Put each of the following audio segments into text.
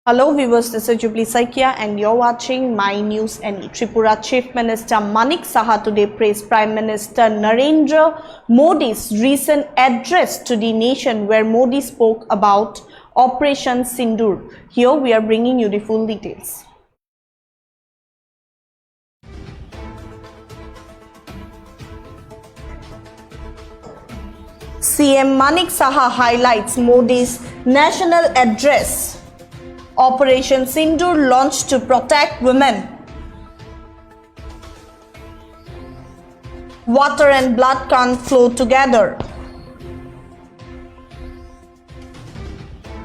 Hello viewers, this is Jubilee Saikia and you're watching My News NE. Tripura Chief Minister Manik Saha today praised Prime Minister Narendra Modi's recent address to the nation where Modi spoke about Operation Sindoor. Here we are bringing you the full details. CM Manik Saha highlights Modi's national address. Operation Sindoor launched to protect women. Water and blood can't flow together.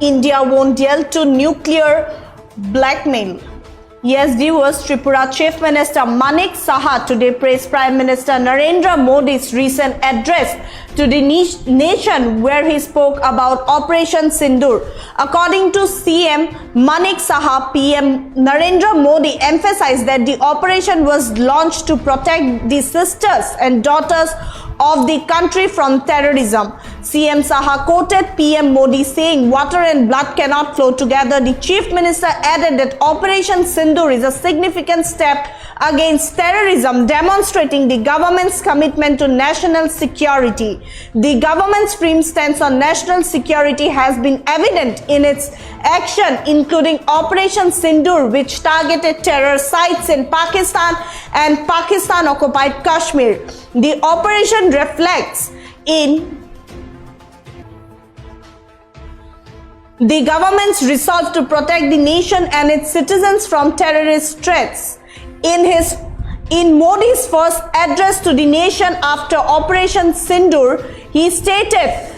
India won't yield to nuclear blackmail. Yes, viewers, Tripura Chief Minister Manik Saha today praised Prime Minister Narendra Modi's recent address to the nation where he spoke about Operation Sindoor. According to CM Manik Saha, PM Narendra Modi emphasized that the operation was launched to protect the sisters and daughters of the country from terrorism. CM Saha quoted PM Modi saying water and blood cannot flow together. The Chief Minister added that Operation Sindoor is a significant step against terrorism, demonstrating the government's commitment to national security. The government's firm stance on national security has been evident in its action, including Operation Sindoor, which targeted terror sites in Pakistan and Pakistan-occupied Kashmir. The operation reflects in the government's resolve to protect the nation and its citizens from terrorist threats. In Modi's first address to the nation after Operation Sindoor, he stated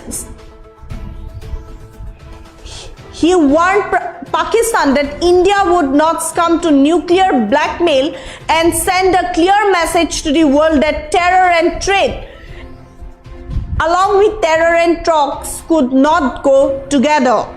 he warned Pakistan that India would not succumb to nuclear blackmail and send a clear message to the world that terror and trade, along with terror and talks, could not go together.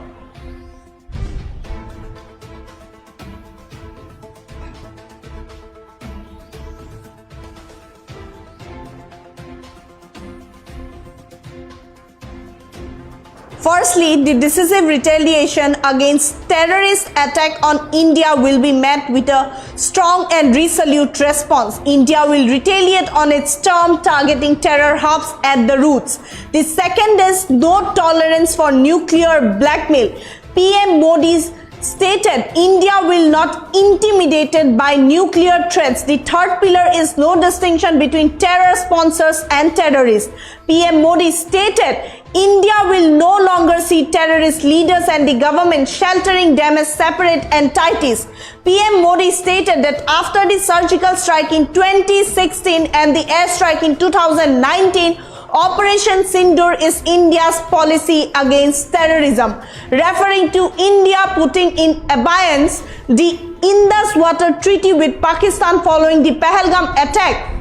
Firstly, the decisive retaliation against terrorist attack on India will be met with a strong and resolute response. India will retaliate on its term, targeting terror hubs at the roots. The second is no tolerance for nuclear blackmail. PM Modi stated India will not intimidated by nuclear threats. The third pillar is no distinction between terror sponsors and terrorists. PM Modi stated India will no longer see terrorist leaders and the government sheltering them as separate entities. PM Modi stated that after the surgical strike in 2016 and the airstrike in 2019, Operation Sindoor is India's policy against terrorism, referring to India putting in abeyance the Indus Water Treaty with Pakistan following the Pahalgam attack,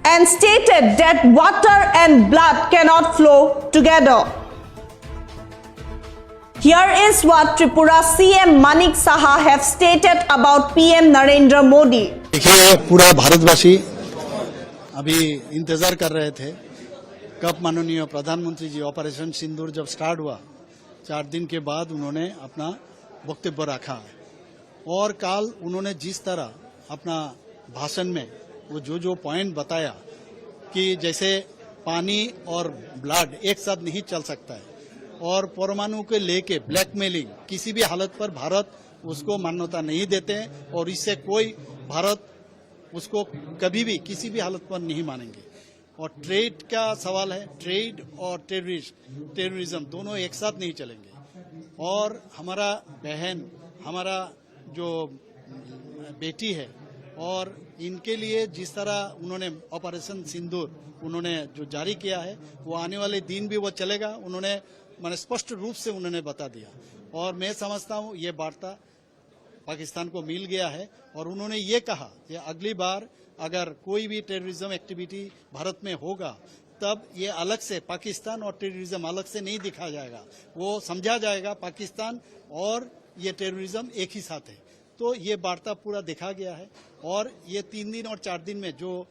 and stated that water and blood cannot flow together. Here is what Tripura CM Manik Saha have stated about PM Narendra Modi. देखिए, पूरा भारतवासी अभी इंतजार कर रहे थे कब माननीय प्रधानमंत्री जी ऑपरेशन सिंदूर जब स्टार्ट हुआ 4 दिन के बाद उन्होंने अपना वक्तव्य रखा है और कल उन्होंने जिस तरह अपना भाषण में वो जो पॉइंट बताया कि जैसे पानी और ब्लड एक साथ नहीं चल सकता है और परमाणु को लेके ब्लैकमेलिंग किसी भी हालत पर भारत उसको मान्यता नहीं देते हैं और इससे कोई भारत उसको कभी भी किसी भी हालत पर नहीं मानेंगे। और ट्रेड का सवाल है, ट्रेड और टेररिज्म दोनों एक साथ नहीं चलेंगे। और हमारा बहन, हमारा जो बेटी है और इनके लिए जिस तरह उन्होंने ऑपरेशन सिंदूर उन्होंने जो जारी किया है वो आने वाले दिन भी वो चलेगा, उन्होंने मैंने स्पष्ट रूप से उन्होंने बता दिया। और मैं समझता हूँ ये वार्ता पाकिस्तान को मिल गया है और उन्होंने ये कहा कि अगली बार अगर कोई भी टेररिज्म एक्टिविटी भारत में होगा तब ये अलग से पाकिस्तान और टेररिज्म अलग से नहीं दिखा जाएगा, वो समझा जाएगा पाकिस्तान और ये टेररिज्म एक ही साथ है। तो ये वार्ता पूरा देखा गया है और ये 3 दिन और 4 दिन में जो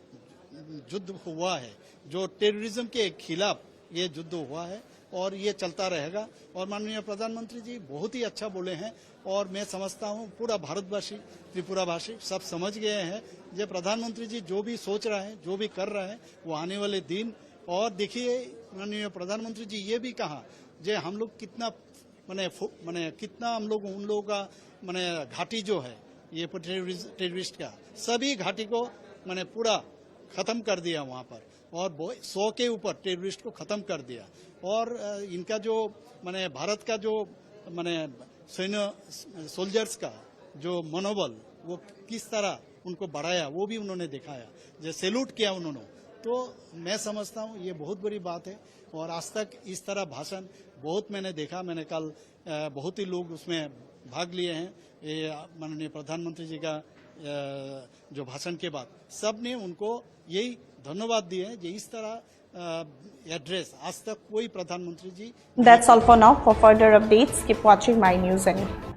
युद्ध हुआ है, जो टेररिज्म के खिलाफ ये युद्ध हुआ है, और ये चलता रहेगा। और माननीय प्रधानमंत्री जी बहुत ही अच्छा बोले हैं और मैं समझता हूँ पूरा भारतवासी त्रिपुरा भाषी सब समझ गए हैं जो प्रधानमंत्री जी जो भी सोच रहे हैं जो भी कर रहे हैं वो आने वाले दिन। और देखिए माननीय प्रधानमंत्री जी ये भी कहा जे हम लोग कितना माने कितना हम लोग उन लोगों का माने घाटी जो है ये टेररिस्ट का सभी घाटी को माने पूरा खत्म कर दिया वहां पर और 100 के ऊपर टेररिस्ट को खत्म कर दिया। और इनका जो माने भारत का जो माने सैन्य सोल्जर्स का जो मनोबल वो किस तरह उनको बढ़ाया वो भी उन्होंने दिखाया, जो सैल्यूट किया उन्होंने। तो मैं समझता हूँ ये बहुत बड़ी बात है। और आज तक इस तरह भाषण बहुत मैंने देखा, मैंने कल बहुत ही लोग उसमें भाग लिए हैं। ये माननीय प्रधानमंत्री जी का जो भाषण के बाद सब ने उनको यही धन्यवाद दिए हैं जो इस तरह एड्रेस आज तक कोई प्रधानमंत्री जी। That's all for now. For further updates, keep watching My News Any.